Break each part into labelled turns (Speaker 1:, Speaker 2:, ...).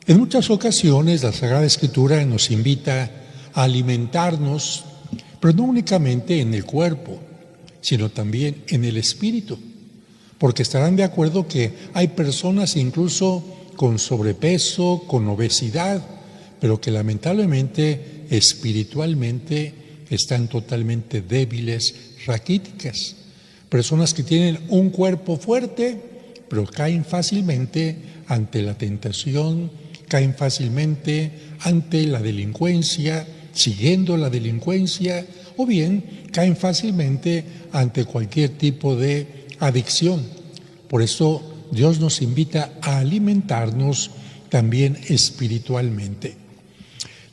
Speaker 1: En muchas ocasiones la Sagrada Escritura nos invita a alimentarnos, pero no únicamente en el cuerpo, sino también en el espíritu, porque estarán de acuerdo que hay personas incluso con sobrepeso, con obesidad, pero que lamentablemente espiritualmente están totalmente débiles, raquíticas. Personas que tienen un cuerpo fuerte, pero caen fácilmente ante la tentación, caen fácilmente ante la delincuencia, siguiendo la delincuencia, o bien caen fácilmente ante cualquier tipo de adicción. Por eso Dios nos invita a alimentarnos también espiritualmente.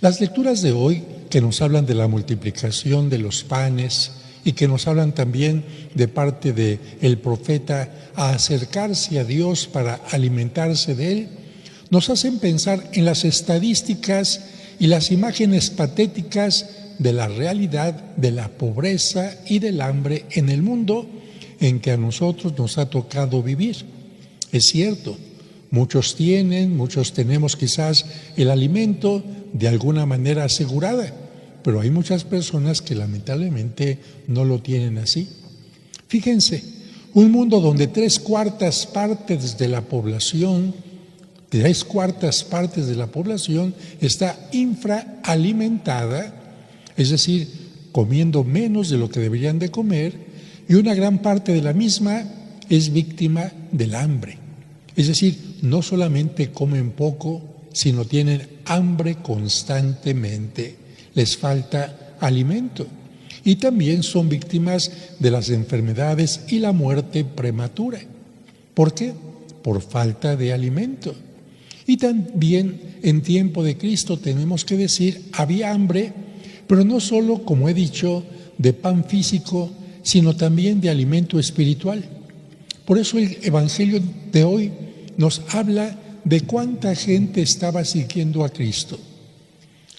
Speaker 1: Las lecturas de hoy, que nos hablan de la multiplicación de los panes y que nos hablan también de parte del profeta a acercarse a Dios para alimentarse de Él, nos hacen pensar en las estadísticas y las imágenes patéticas de la realidad de la pobreza y del hambre en el mundo en que a nosotros nos ha tocado vivir. Es cierto, muchos tenemos quizás el alimento de alguna manera asegurada, pero hay muchas personas que lamentablemente no lo tienen así. Fíjense, un mundo donde 3/4 partes de la población está infraalimentada, es decir, comiendo menos de lo que deberían de comer, y una gran parte de la misma es víctima del hambre. Es decir, no solamente comen poco, sino tienen hambre constantemente, les falta alimento. Y también son víctimas de las enfermedades y la muerte prematura. ¿Por qué? Por falta de alimento. Y también en tiempo de Cristo tenemos que decir, había hambre, pero no solo, como he dicho, de pan físico, sino también de alimento espiritual. Por eso el Evangelio de hoy nos habla de cuánta gente estaba siguiendo a Cristo.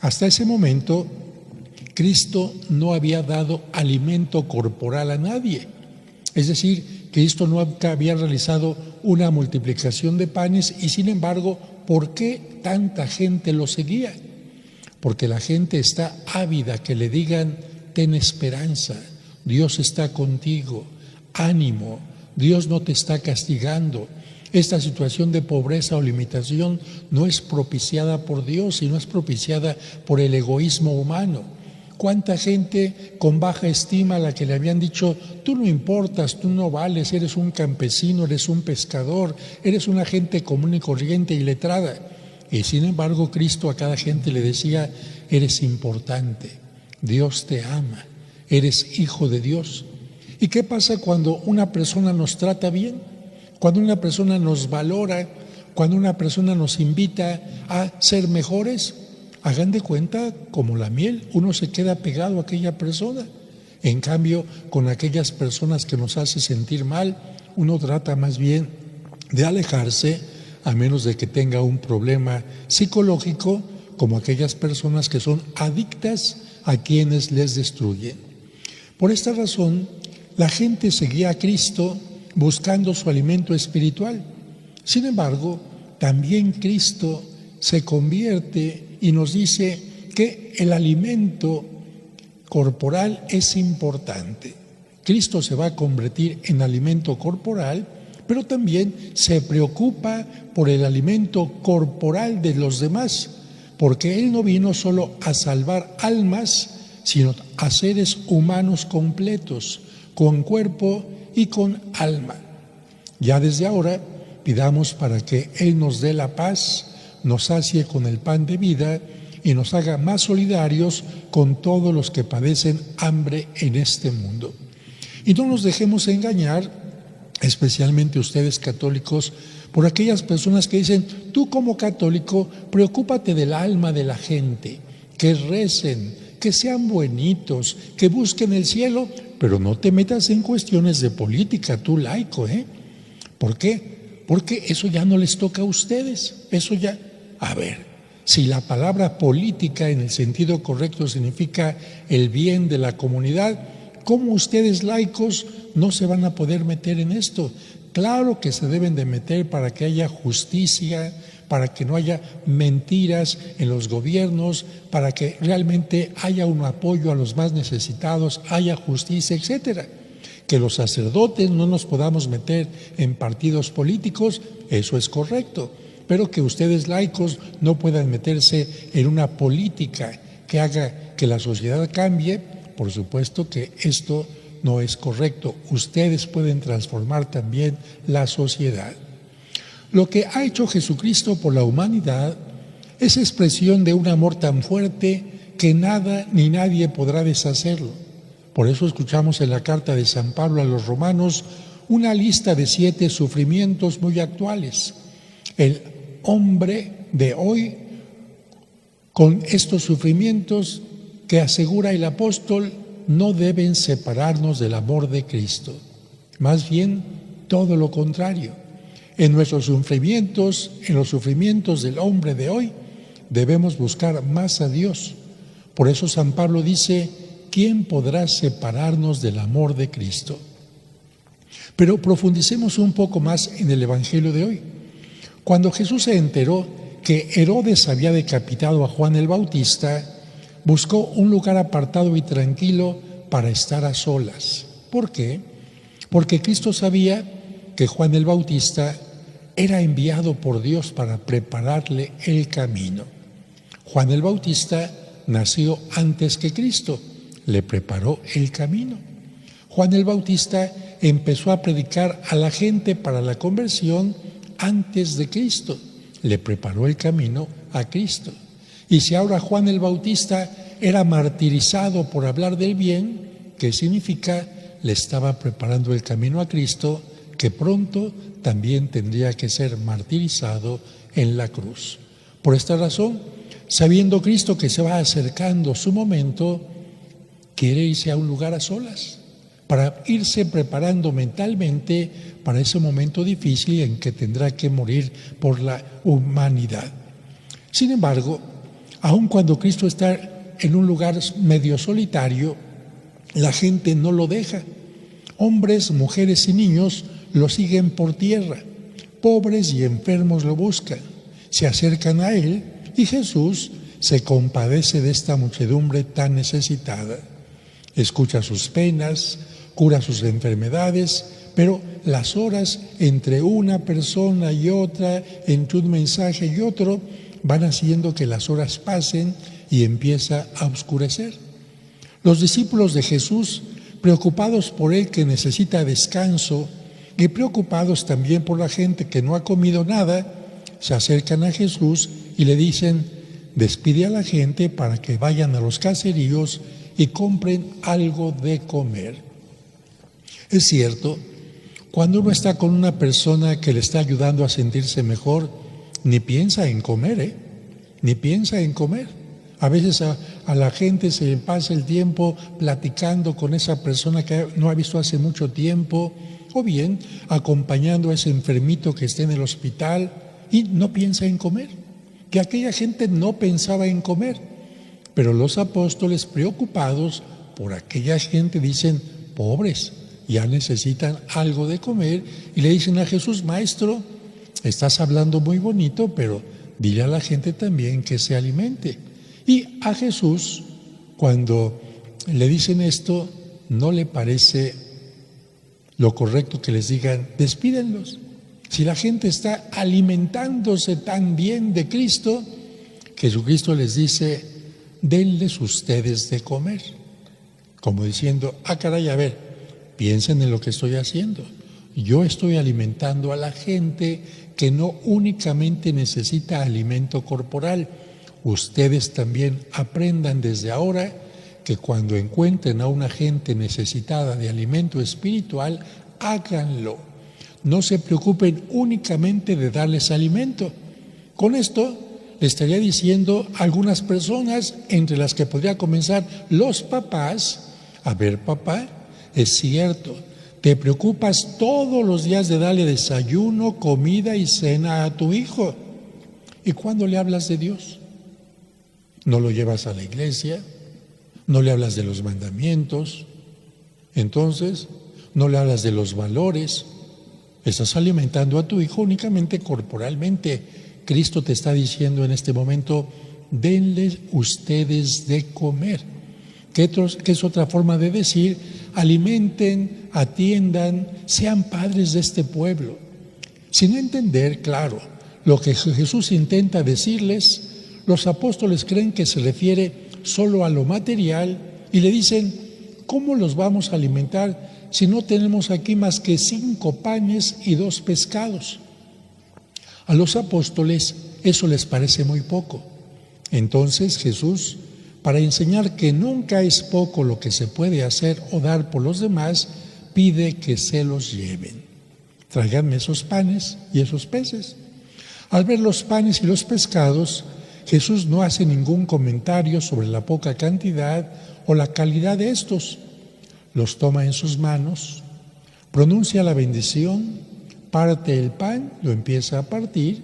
Speaker 1: Hasta ese momento, Cristo no había dado alimento corporal a nadie. Es decir, Cristo no había realizado una multiplicación de panes y sin embargo, ¿por qué tanta gente lo seguía? Porque la gente está ávida que le digan, ten esperanza, Dios está contigo, ánimo, Dios no te está castigando. Esta situación de pobreza o limitación no es propiciada por Dios, sino es propiciada por el egoísmo humano. ¿Cuánta gente con baja estima a la que le habían dicho, tú no importas, tú no vales, eres un campesino, eres un pescador, eres una gente común y corriente y letrada? Y sin embargo Cristo a cada gente le decía, eres importante, Dios te ama, eres hijo de Dios. ¿Y qué pasa cuando una persona nos trata bien? Cuando una persona nos valora, cuando una persona nos invita a ser mejores. Hagan de cuenta, como la miel, uno se queda pegado a aquella persona. En cambio, con aquellas personas que nos hace sentir mal, uno trata más bien de alejarse, a menos de que tenga un problema psicológico, como aquellas personas que son adictas a quienes les destruyen. Por esta razón, la gente seguía a Cristo buscando su alimento espiritual. Sin embargo, también Cristo se convierte y nos dice que el alimento corporal es importante. Cristo se va a convertir en alimento corporal, pero también se preocupa por el alimento corporal de los demás, porque Él no vino solo a salvar almas, sino a seres humanos completos, con cuerpo y con alma. Ya desde ahora pidamos para que Él nos dé la paz, nos sacie con el pan de vida y nos haga más solidarios con todos los que padecen hambre en este mundo. Y no nos dejemos engañar, especialmente ustedes católicos, por aquellas personas que dicen, tú como católico, preocúpate del alma de la gente, que recen, que sean buenitos, que busquen el cielo, pero no te metas en cuestiones de política, tú laico, ¿Por qué? Porque eso ya no les toca a ustedes, eso ya... A ver, si la palabra política en el sentido correcto significa el bien de la comunidad, ¿cómo ustedes laicos no se van a poder meter en esto? Claro que se deben de meter para que haya justicia, para que no haya mentiras en los gobiernos, para que realmente haya un apoyo a los más necesitados, haya justicia, etcétera. Que los sacerdotes no nos podamos meter en partidos políticos, eso es correcto, pero que ustedes laicos no puedan meterse en una política que haga que la sociedad cambie, por supuesto que esto no es correcto. Ustedes pueden transformar también la sociedad. Lo que ha hecho Jesucristo por la humanidad es expresión de un amor tan fuerte que nada ni nadie podrá deshacerlo. Por eso escuchamos en la carta de San Pablo a los romanos una lista de 7 sufrimientos muy actuales. El hombre de hoy, con estos sufrimientos que asegura el apóstol, no deben separarnos del amor de Cristo. Más bien, todo lo contrario. En nuestros sufrimientos, en los sufrimientos del hombre de hoy, debemos buscar más a Dios. Por eso San Pablo dice: ¿quién podrá separarnos del amor de Cristo? Pero profundicemos un poco más en el Evangelio de hoy. Cuando Jesús se enteró que Herodes había decapitado a Juan el Bautista, buscó un lugar apartado y tranquilo para estar a solas. ¿Por qué? Porque Cristo sabía que Juan el Bautista era enviado por Dios para prepararle el camino. Juan el Bautista nació antes que Cristo, le preparó el camino. Juan el Bautista empezó a predicar a la gente para la conversión antes de Cristo, le preparó el camino a Cristo. Y si ahora Juan el Bautista era martirizado por hablar del bien, ¿qué significa? Le estaba preparando el camino a Cristo, que pronto también tendría que ser martirizado en la cruz. Por esta razón, sabiendo Cristo que se va acercando su momento, quiere irse a un lugar a solas, para irse preparando mentalmente para ese momento difícil en que tendrá que morir por la humanidad. Sin embargo, aun cuando Cristo está en un lugar medio solitario, la gente no lo deja. Hombres, mujeres y niños lo siguen por tierra. Pobres y enfermos lo buscan. Se acercan a Él y Jesús se compadece de esta muchedumbre tan necesitada. Escucha sus penas, cura sus enfermedades, pero las horas entre una persona y otra, entre un mensaje y otro, van haciendo que las horas pasen y empieza a oscurecer. Los discípulos de Jesús, preocupados por Él que necesita descanso y preocupados también por la gente que no ha comido nada, se acercan a Jesús y le dicen: despide a la gente para que vayan a los caseríos y compren algo de comer. Es cierto, cuando uno está con una persona que le está ayudando a sentirse mejor, ni piensa en comer, ni piensa en comer. A veces a la gente se le pasa el tiempo platicando con esa persona que no ha visto hace mucho tiempo, o bien acompañando a ese enfermito que esté en el hospital y no piensa en comer. Que aquella gente no pensaba en comer, pero los apóstoles, preocupados por aquella gente, dicen: pobres, ya necesitan algo de comer, y le dicen a Jesús: Maestro, estás hablando muy bonito, pero dile a la gente también que se alimente. Y a Jesús, cuando le dicen esto, no le parece lo correcto que les digan: despídenlos. Si la gente está alimentándose tan bien de Cristo, Jesucristo les dice: denles ustedes de comer. Como diciendo: caray, a ver, piensen en lo que estoy haciendo. Yo estoy alimentando a la gente que no únicamente necesita alimento corporal. Ustedes también aprendan desde ahora que cuando encuentren a una gente necesitada de alimento espiritual, háganlo. No se preocupen únicamente de darles alimento. Con esto le estaría diciendo a algunas personas, entre las que podría comenzar los papás: a ver, papá, es cierto, te preocupas todos los días de darle desayuno, comida y cena a tu hijo. ¿Y cuándo le hablas de Dios? No lo llevas a la iglesia, no le hablas de los mandamientos, entonces no le hablas de los valores. Estás alimentando a tu hijo únicamente corporalmente. Cristo te está diciendo en este momento, denles ustedes de comer. Que es otra forma de decir, alimenten, atiendan, sean padres de este pueblo. Sin entender, claro, lo que Jesús intenta decirles, los apóstoles creen que se refiere solo a lo material y le dicen, ¿cómo los vamos a alimentar si no tenemos aquí más que 5 panes y 2 pescados? A los apóstoles eso les parece muy poco. Entonces Jesús, para enseñar que nunca es poco lo que se puede hacer o dar por los demás, pide que se los lleven. Tráiganme esos panes y esos peces. Al ver los panes y los pescados, Jesús no hace ningún comentario sobre la poca cantidad o la calidad de estos. Los toma en sus manos, pronuncia la bendición, parte el pan, lo empieza a partir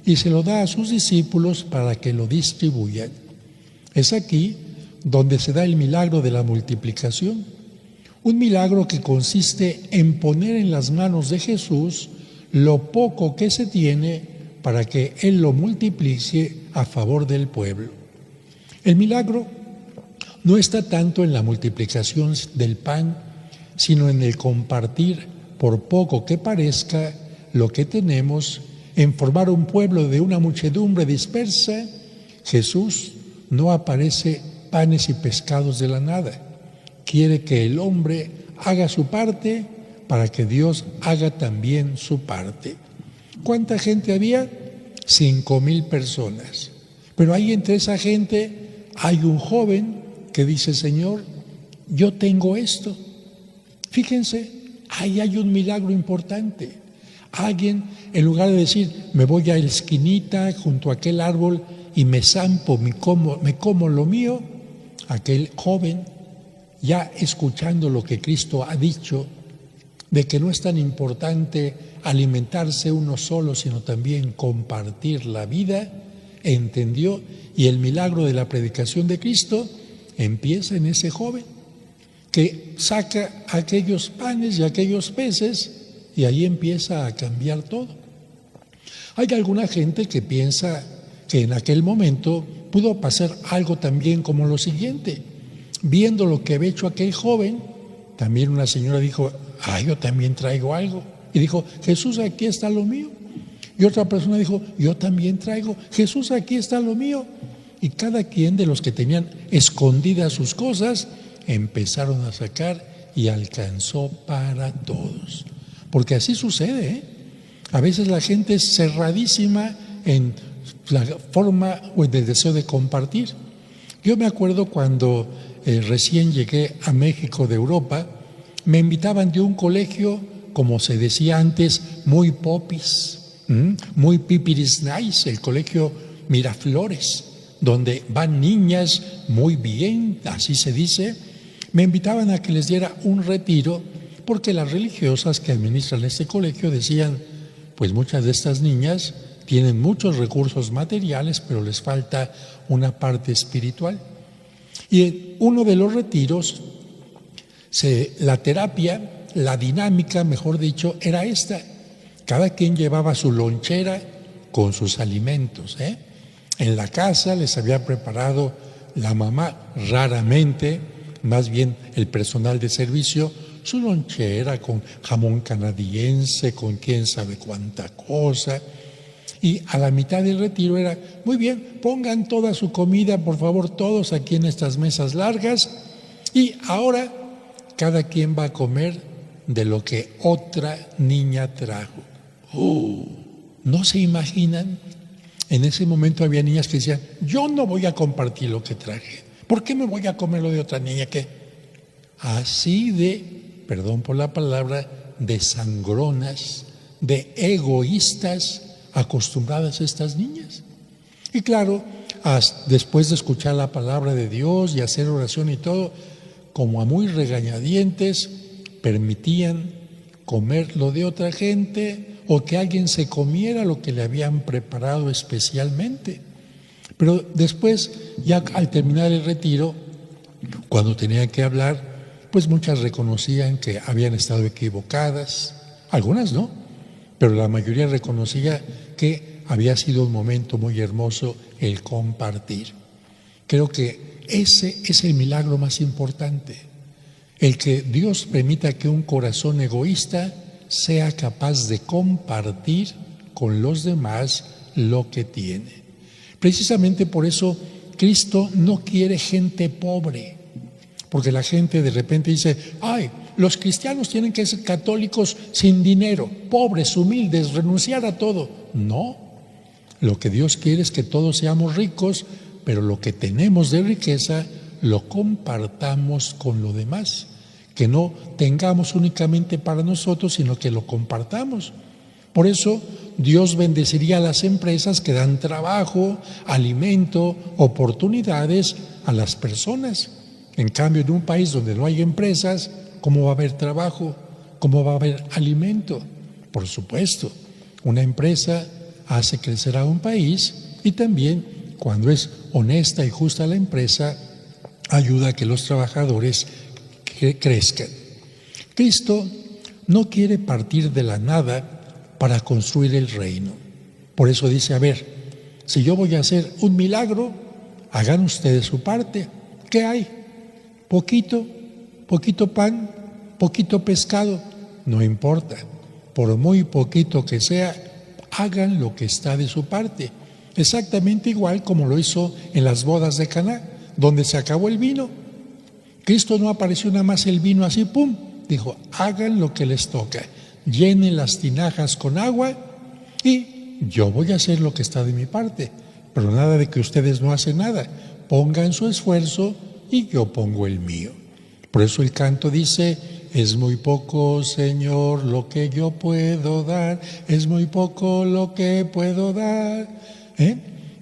Speaker 1: y se lo da a sus discípulos para que lo distribuyan. Es aquí donde se da el milagro de la multiplicación, un milagro que consiste en poner en las manos de Jesús lo poco que se tiene para que Él lo multiplique a favor del pueblo. El milagro no está tanto en la multiplicación del pan, sino en el compartir, por poco que parezca, lo que tenemos, en formar un pueblo de una muchedumbre dispersa. Jesús no aparece panes y pescados de la nada. Quiere que el hombre haga su parte para que Dios haga también su parte. ¿Cuánta gente había? 5,000 personas. Pero ahí entre esa gente hay un joven que dice, Señor, yo tengo esto. Fíjense, ahí hay un milagro importante. Alguien, en lugar de decir, me voy a la esquinita junto a aquel árbol y me zampo, me como lo mío, aquel joven, ya escuchando lo que Cristo ha dicho, de que no es tan importante alimentarse uno solo, sino también compartir la vida, entendió, y el milagro de la predicación de Cristo empieza en ese joven que saca aquellos panes y aquellos peces y ahí empieza a cambiar todo. Hay alguna gente que piensa que en aquel momento pudo pasar algo también como lo siguiente. Viendo lo que había hecho aquel joven, también una señora dijo, yo también traigo algo. Y dijo, Jesús, aquí está lo mío. Y otra persona dijo, yo también traigo. Jesús, aquí está lo mío. Y cada quien de los que tenían escondidas sus cosas, empezaron a sacar y alcanzó para todos. Porque así sucede, ¿eh? A veces la gente es cerradísima en la forma o en el deseo de compartir. Yo me acuerdo cuando recién llegué a México de Europa, me invitaban de un colegio, como se decía antes, muy popis, muy pipiris nice, el colegio Miraflores, donde van niñas muy bien, así se dice. Me invitaban a que les diera un retiro, porque las religiosas que administran este colegio decían, pues muchas de estas niñas tienen muchos recursos materiales, pero les falta una parte espiritual. Y en uno de los retiros, la terapia, la dinámica, mejor dicho, era esta. Cada quien llevaba su lonchera con sus alimentos, En la casa les había preparado la mamá, raramente, más bien el personal de servicio, su lonchera con jamón canadiense, con quién sabe cuánta cosa. Y a la mitad del retiro era, muy bien, pongan toda su comida, por favor, todos aquí en estas mesas largas. Y ahora cada quien va a comer de lo que otra niña trajo. ¿No se imaginan? En ese momento había niñas que decían, yo no voy a compartir lo que traje. ¿Por qué me voy a comer lo de otra niña? Que así de, perdón por la palabra, de sangronas, de egoístas, acostumbradas estas niñas. Y claro, después de escuchar la palabra de Dios y hacer oración y todo, como a muy regañadientes, permitían comer lo de otra gente o que alguien se comiera lo que le habían preparado especialmente. Pero después, ya al terminar el retiro, cuando tenían que hablar, pues muchas reconocían que habían estado equivocadas, algunas no, pero la mayoría reconocía que había sido un momento muy hermoso el compartir. Creo que ese es el milagro más importante, el que Dios permita que un corazón egoísta sea capaz de compartir con los demás lo que tiene. Precisamente por eso Cristo no quiere gente pobre, porque la gente de repente dice, ay, los cristianos tienen que ser católicos sin dinero, pobres, humildes, renunciar a todo. No, lo que Dios quiere es que todos seamos ricos, pero lo que tenemos de riqueza lo compartamos con lo demás, que no tengamos únicamente para nosotros, sino que lo compartamos. Por eso Dios bendeciría a las empresas que dan trabajo, alimento, oportunidades a las personas. En cambio, en un país donde no hay empresas, ¿cómo va a haber trabajo? ¿Cómo va a haber alimento? Por supuesto, una empresa hace crecer a un país y también, cuando es honesta y justa la empresa, ayuda a que los trabajadores crezcan. Cristo no quiere partir de la nada para construir el reino. Por eso dice, a ver, si yo voy a hacer un milagro, hagan ustedes su parte. ¿Qué hay? Poquito pan, poquito pescado, no importa. Por muy poquito que sea, hagan lo que está de su parte. Exactamente igual como lo hizo en las bodas de Caná, donde se acabó el vino. Cristo no apareció nada más el vino así, pum, dijo, hagan lo que les toca, llenen las tinajas con agua y yo voy a hacer lo que está de mi parte, pero nada de que ustedes no hacen nada, pongan su esfuerzo y yo pongo el mío. Por eso el canto dice, es muy poco, Señor, lo que yo puedo dar, es muy poco lo que puedo dar.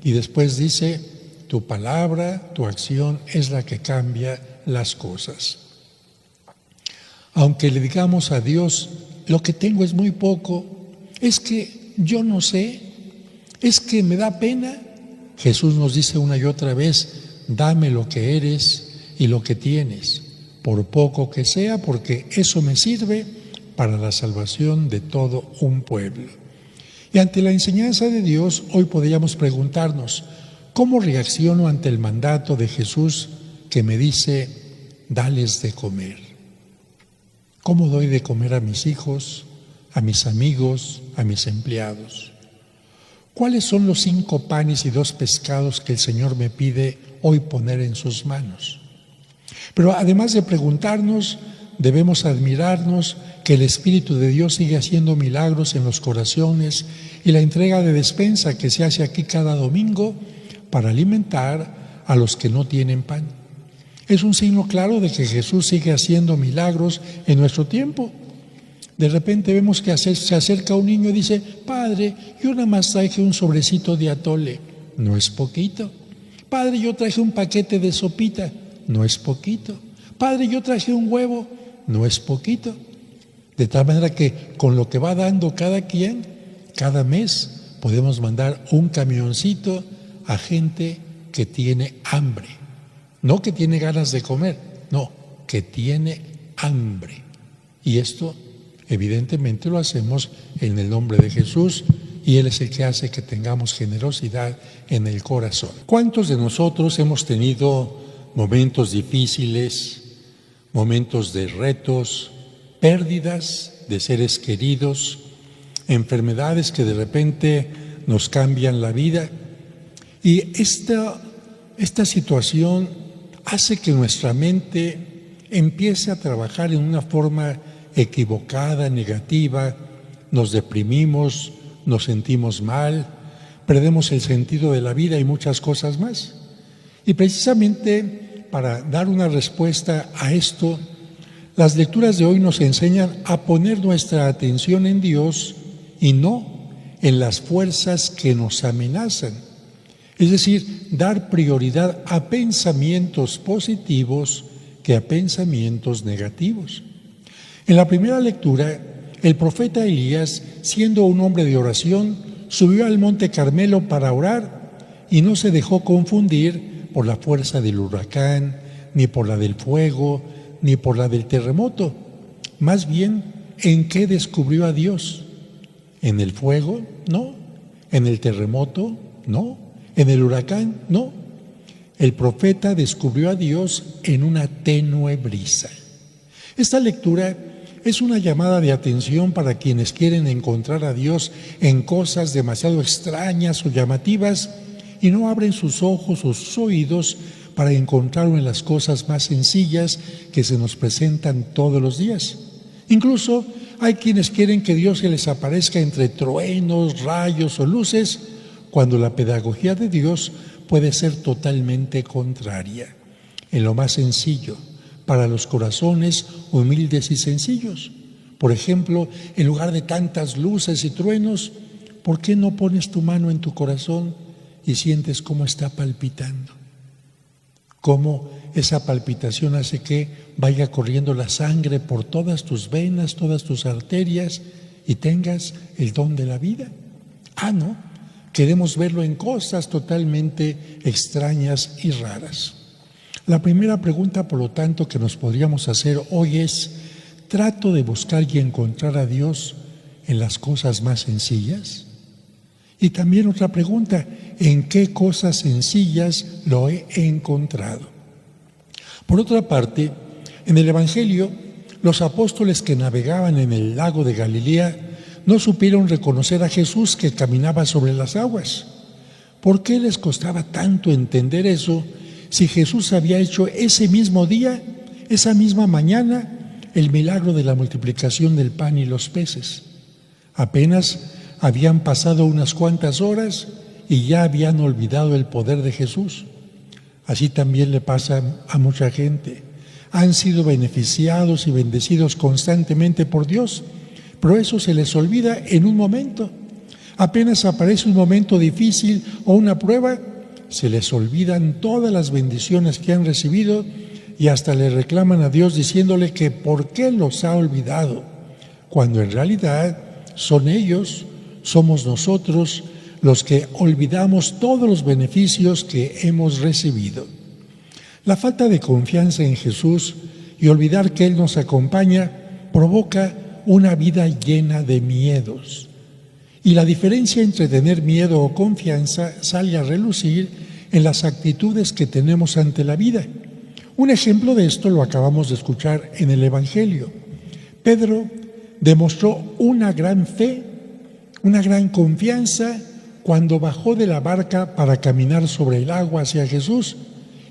Speaker 1: Y después dice, tu palabra, tu acción es la que cambia las cosas. Aunque le digamos a Dios, lo que tengo es muy poco, es que yo no sé, es que me da pena. Jesús nos dice una y otra vez, dame lo que eres y lo que tienes, por poco que sea, porque eso me sirve para la salvación de todo un pueblo. Y ante la enseñanza de Dios, hoy podríamos preguntarnos, ¿cómo reacciono ante el mandato de Jesús que me dice, dales de comer? ¿Cómo doy de comer a mis hijos, a mis amigos, a mis empleados? ¿Cuáles son los 5 panes y 2 pescados que el Señor me pide hoy poner en sus manos? Pero además de preguntarnos, debemos admirarnos que el Espíritu de Dios sigue haciendo milagros en los corazones y la entrega de despensa que se hace aquí cada domingo para alimentar a los que no tienen pan. Es un signo claro de que Jesús sigue haciendo milagros en nuestro tiempo. De repente vemos que se acerca un niño y dice, Padre, yo nada más traje un sobrecito de atole. No es poquito. Padre, yo traje un paquete de sopita. No es poquito. Padre, yo traje un huevo. No es poquito. De tal manera que con lo que va dando cada quien, cada mes podemos mandar un camioncito a gente que tiene hambre. No que tiene ganas de comer, no, que tiene hambre. Y esto evidentemente lo hacemos en el nombre de Jesús y Él es el que hace que tengamos generosidad en el corazón. ¿Cuántos de nosotros hemos tenido momentos difíciles, momentos de retos, pérdidas de seres queridos, enfermedades que de repente nos cambian la vida? Y esta situación hace que nuestra mente empiece a trabajar en una forma equivocada, negativa, nos deprimimos, nos sentimos mal, perdemos el sentido de la vida y muchas cosas más. Y precisamente para dar una respuesta a esto, las lecturas de hoy nos enseñan a poner nuestra atención en Dios y no en las fuerzas que nos amenazan. Es decir, dar prioridad a pensamientos positivos que a pensamientos negativos. En la primera lectura, el profeta Elías, siendo un hombre de oración, subió al monte Carmelo para orar y no se dejó confundir por la fuerza del huracán, ni por la del fuego, ni por la del terremoto. Más bien, ¿en qué descubrió a Dios? ¿En el fuego? No. ¿En el terremoto? No. ¿En el huracán? No. El profeta descubrió a Dios en una tenue brisa. Esta lectura es una llamada de atención para quienes quieren encontrar a Dios en cosas demasiado extrañas o llamativas y no abren sus ojos o sus oídos para encontrarlo en las cosas más sencillas que se nos presentan todos los días. Incluso hay quienes quieren que Dios se les aparezca entre truenos, rayos o luces, cuando la pedagogía de Dios puede ser totalmente contraria, en lo más sencillo, para los corazones humildes y sencillos. Por ejemplo, en lugar de tantas luces y truenos, ¿por qué no pones tu mano en tu corazón y sientes cómo está palpitando? Cómo esa palpitación hace que vaya corriendo la sangre por todas tus venas, todas tus arterias y tengas el don de la vida. No, queremos verlo en cosas totalmente extrañas y raras. La primera pregunta, por lo tanto, que nos podríamos hacer hoy es: ¿trato de buscar y encontrar a Dios en las cosas más sencillas? Y también otra pregunta: ¿en qué cosas sencillas lo he encontrado? Por otra parte, en el Evangelio, los apóstoles que navegaban en el lago de Galilea no supieron reconocer a Jesús que caminaba sobre las aguas. ¿Por qué les costaba tanto entender eso si Jesús había hecho ese mismo día, esa misma mañana, el milagro de la multiplicación del pan y los peces? Apenas habían pasado unas cuantas horas y ya habían olvidado el poder de Jesús. Así también le pasa a mucha gente. Han sido beneficiados y bendecidos constantemente por Dios, pero eso se les olvida en un momento. Apenas aparece un momento difícil o una prueba, se les olvidan todas las bendiciones que han recibido y hasta le reclaman a Dios diciéndole que por qué los ha olvidado, cuando en realidad son ellos, somos nosotros los que olvidamos todos los beneficios que hemos recibido. La falta de confianza en Jesús y olvidar que Él nos acompaña provoca una vida llena de miedos. Y la diferencia entre tener miedo o confianza sale a relucir en las actitudes que tenemos ante la vida. Un ejemplo de esto lo acabamos de escuchar en el Evangelio. Pedro demostró una gran fe, una gran confianza cuando bajó de la barca para caminar sobre el agua hacia Jesús,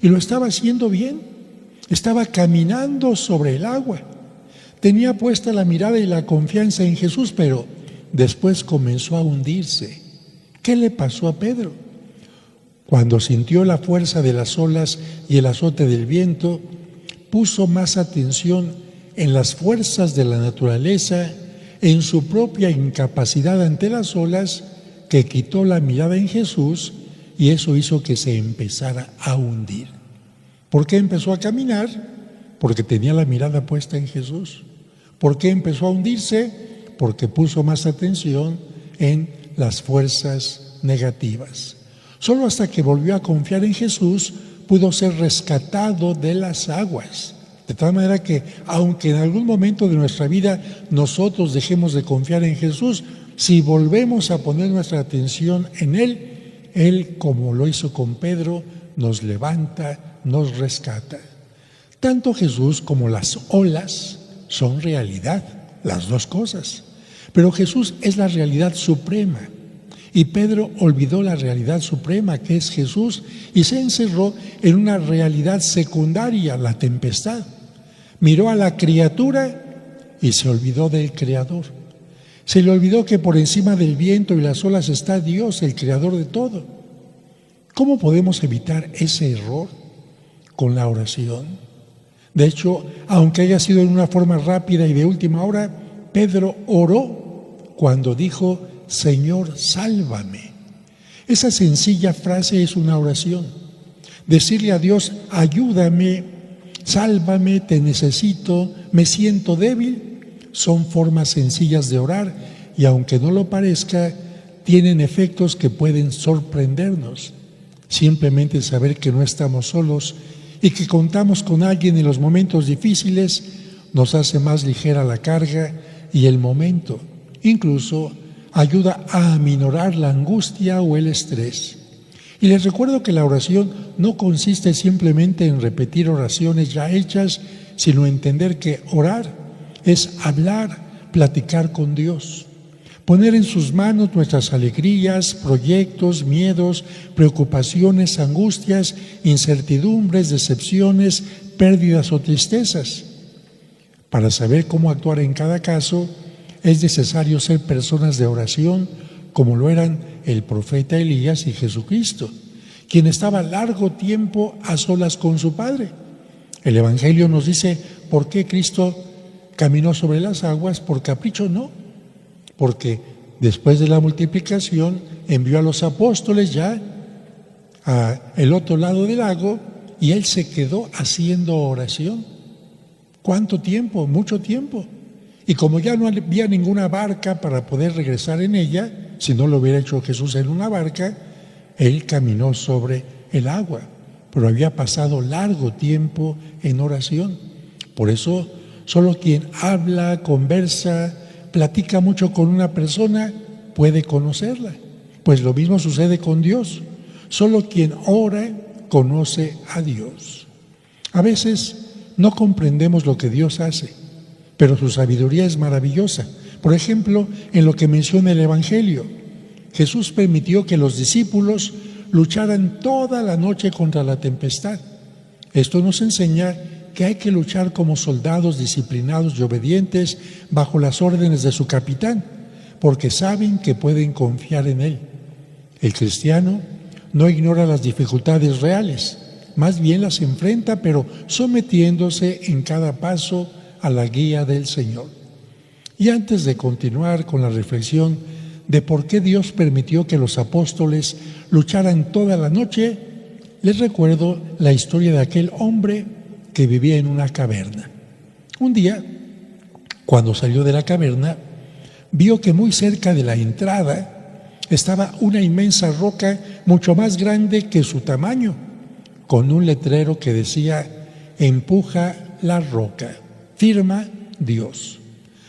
Speaker 1: y lo estaba haciendo bien. Estaba caminando sobre el agua. Tenía puesta la mirada y la confianza en Jesús, pero después comenzó a hundirse. ¿Qué le pasó a Pedro? Cuando sintió la fuerza de las olas y el azote del viento, puso más atención en las fuerzas de la naturaleza, en su propia incapacidad ante las olas, que quitó la mirada en Jesús, y eso hizo que se empezara a hundir. ¿Por qué empezó a caminar? Porque tenía la mirada puesta en Jesús. ¿Por qué empezó a hundirse? Porque puso más atención en las fuerzas negativas. Solo hasta que volvió a confiar en Jesús pudo ser rescatado de las aguas. De tal manera que, aunque en algún momento de nuestra vida nosotros dejemos de confiar en Jesús, si volvemos a poner nuestra atención en Él, Él, como lo hizo con Pedro, nos levanta, nos rescata. Tanto Jesús como las olas son realidad, las dos cosas. Pero Jesús es la realidad suprema. Y Pedro olvidó la realidad suprema, que es Jesús, y se encerró en una realidad secundaria, la tempestad. Miró a la criatura y se olvidó del Creador. Se le olvidó que por encima del viento y las olas está Dios, el Creador de todo. ¿Cómo podemos evitar ese error? Con la oración. De hecho, aunque haya sido en una forma rápida y de última hora, Pedro oró cuando dijo: Señor, sálvame. Esa sencilla frase es una oración. Decirle a Dios: ayúdame, sálvame, te necesito, me siento débil, son formas sencillas de orar, y aunque no lo parezca, tienen efectos que pueden sorprendernos. Simplemente saber que no estamos solos y que contamos con alguien en los momentos difíciles nos hace más ligera la carga y el momento. Incluso ayuda a aminorar la angustia o el estrés. Y les recuerdo que la oración no consiste simplemente en repetir oraciones ya hechas, sino entender que orar es hablar, platicar con Dios, poner en sus manos nuestras alegrías, proyectos, miedos, preocupaciones, angustias, incertidumbres, decepciones, pérdidas o tristezas. Para saber cómo actuar en cada caso, es necesario ser personas de oración, como lo eran el profeta Elías y Jesucristo, quien estaba largo tiempo a solas con su Padre. El Evangelio nos dice por qué Cristo caminó sobre las aguas. Por capricho no, porque después de la multiplicación envió a los apóstoles ya al otro lado del lago y Él se quedó haciendo oración. ¿Cuánto tiempo? Mucho tiempo. Y como ya no había ninguna barca para poder regresar en ella, si no lo hubiera hecho Jesús en una barca, Él caminó sobre el agua, pero había pasado largo tiempo en oración. Por eso, solo quien habla, conversa, platica mucho con una persona, puede conocerla. Pues lo mismo sucede con Dios. Solo quien ora, conoce a Dios. A veces no comprendemos lo que Dios hace, pero su sabiduría es maravillosa. Por ejemplo, en lo que menciona el Evangelio, Jesús permitió que los discípulos lucharan toda la noche contra la tempestad. Esto nos enseña que hay que luchar como soldados disciplinados y obedientes bajo las órdenes de su capitán, porque saben que pueden confiar en él. El cristiano no ignora las dificultades reales, más bien las enfrenta, pero sometiéndose en cada paso a la guía del Señor. Y antes de continuar con la reflexión de por qué Dios permitió que los apóstoles lucharan toda la noche, les recuerdo la historia de aquel hombre que vivía en una caverna. Un día, cuando salió de la caverna, vio que muy cerca de la entrada estaba una inmensa roca mucho más grande que su tamaño, con un letrero que decía: empuja la roca, firma Dios.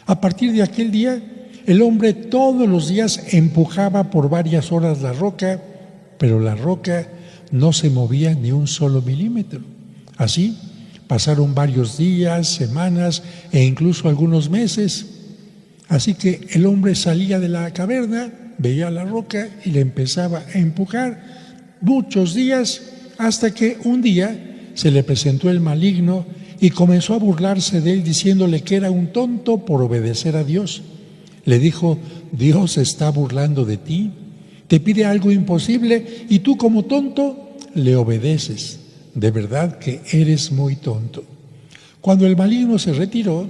Speaker 1: A partir de aquel día, el hombre todos los días empujaba por varias horas la roca, pero la roca no se movía ni un solo milímetro. Así pasaron varios días, semanas e incluso algunos meses. Así que el hombre salía de la caverna, veía la roca y le empezaba a empujar muchos días, hasta que un día se le presentó el maligno y comenzó a burlarse de él, diciéndole que era un tonto por obedecer a Dios. Le dijo: Dios se está burlando de ti, te pide algo imposible y tú, como tonto, le obedeces. De verdad que eres muy tonto. Cuando el maligno se retiró,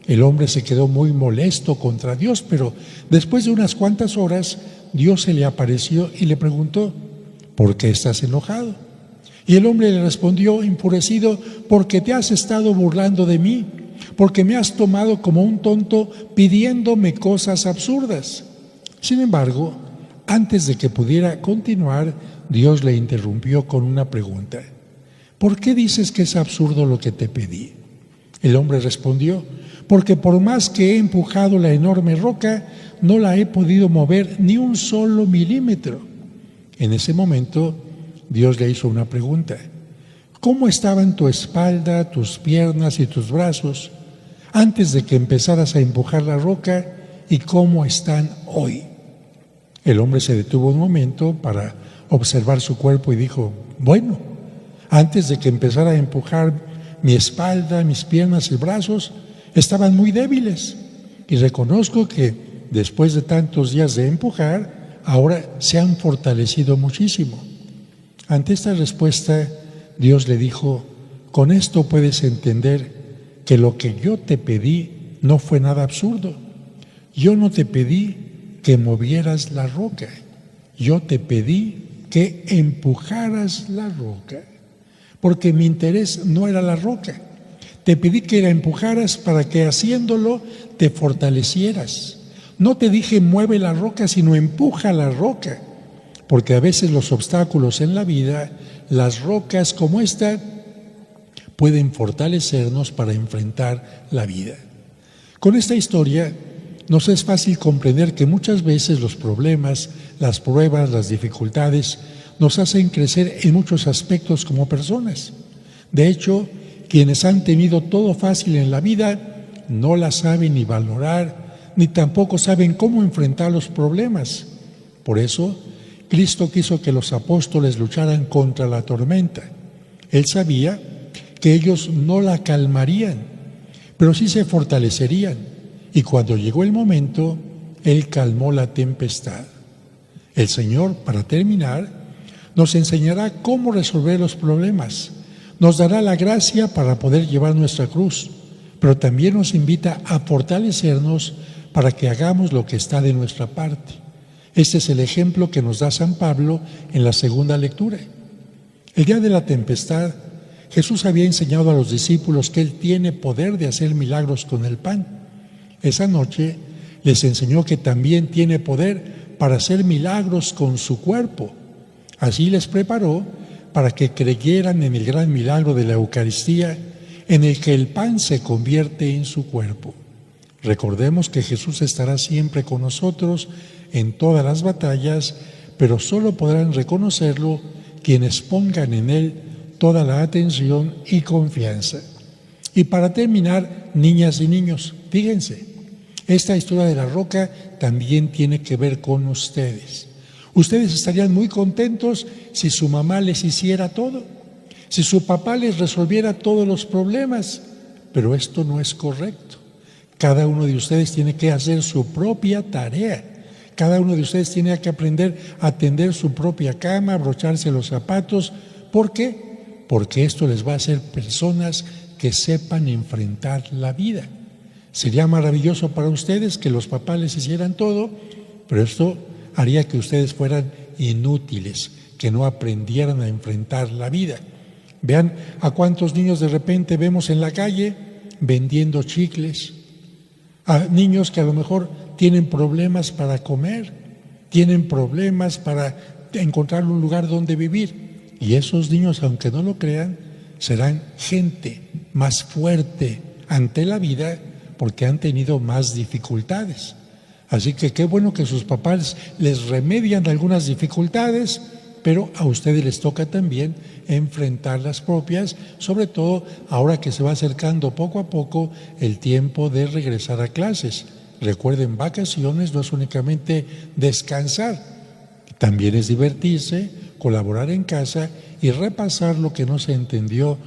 Speaker 1: el hombre se quedó muy molesto contra Dios, pero después de unas cuantas horas, Dios se le apareció y le preguntó: ¿por qué estás enojado? Y el hombre le respondió enfurecido: porque te has estado burlando de mí, porque me has tomado como un tonto pidiéndome cosas absurdas. Sin embargo, antes de que pudiera continuar, Dios le interrumpió con una pregunta: ¿por qué dices que es absurdo lo que te pedí? El hombre respondió: porque por más que he empujado la enorme roca, no la he podido mover ni un solo milímetro. En ese momento, Dios le hizo una pregunta: ¿cómo estaban tu espalda, tus piernas y tus brazos antes de que empezaras a empujar la roca, y cómo están hoy? El hombre se detuvo un momento para observar su cuerpo y dijo: bueno, antes de que empezara a empujar mi espalda, mis piernas y brazos, estaban muy débiles, y reconozco que después de tantos días de empujar, ahora se han fortalecido muchísimo. Ante esta respuesta, Dios le dijo: con esto puedes entender que lo que yo te pedí no fue nada absurdo. Yo no te pedí que movieras la roca, yo te pedí que empujaras la roca, porque mi interés no era la roca. Te pedí que la empujaras para que haciéndolo te fortalecieras. No te dije mueve la roca, sino empuja la roca, porque a veces los obstáculos en la vida, las rocas como esta, pueden fortalecernos para enfrentar la vida. Con esta historia nos es fácil comprender que muchas veces los problemas, las pruebas, las dificultades nos hacen crecer en muchos aspectos como personas. De hecho, quienes han tenido todo fácil en la vida no la saben ni valorar, ni tampoco saben cómo enfrentar los problemas. Por eso, Cristo quiso que los apóstoles lucharan contra la tormenta. Él sabía que ellos no la calmarían, pero sí se fortalecerían. Y cuando llegó el momento, Él calmó la tempestad. El Señor, para terminar, nos enseñará cómo resolver los problemas. Nos dará la gracia para poder llevar nuestra cruz, pero también nos invita a fortalecernos para que hagamos lo que está de nuestra parte. Este es el ejemplo que nos da San Pablo en la segunda lectura. El día de la tempestad, Jesús había enseñado a los discípulos que Él tiene poder de hacer milagros con el pan. Esa noche les enseñó que también tiene poder para hacer milagros con su cuerpo. Así les preparó para que creyeran en el gran milagro de la Eucaristía, en el que el pan se convierte en su cuerpo. Recordemos que Jesús estará siempre con nosotros en todas las batallas, pero solo podrán reconocerlo quienes pongan en Él toda la atención y confianza. Y para terminar, niñas y niños, fíjense, esta historia de la roca también tiene que ver con ustedes. Ustedes estarían muy contentos si su mamá les hiciera todo, si su papá les resolviera todos los problemas, pero esto no es correcto. Cada uno de ustedes tiene que hacer su propia tarea. Cada uno de ustedes tiene que aprender a tender su propia cama, abrocharse los zapatos. ¿Por qué? Porque esto les va a hacer personas que sepan enfrentar la vida. Sería maravilloso para ustedes que los papás les hicieran todo, pero esto haría que ustedes fueran inútiles, que no aprendieran a enfrentar la vida. Vean a cuántos niños de repente vemos en la calle vendiendo chicles, a niños que a lo mejor tienen problemas para comer, tienen problemas para encontrar un lugar donde vivir. Y esos niños, aunque no lo crean, serán gente más fuerte ante la vida porque han tenido más dificultades. Así que qué bueno que sus papás les remedian algunas dificultades, pero a ustedes les toca también enfrentar las propias, sobre todo ahora que se va acercando poco a poco el tiempo de regresar a clases. Recuerden, vacaciones no es únicamente descansar, también es divertirse, colaborar en casa y repasar lo que no se entendió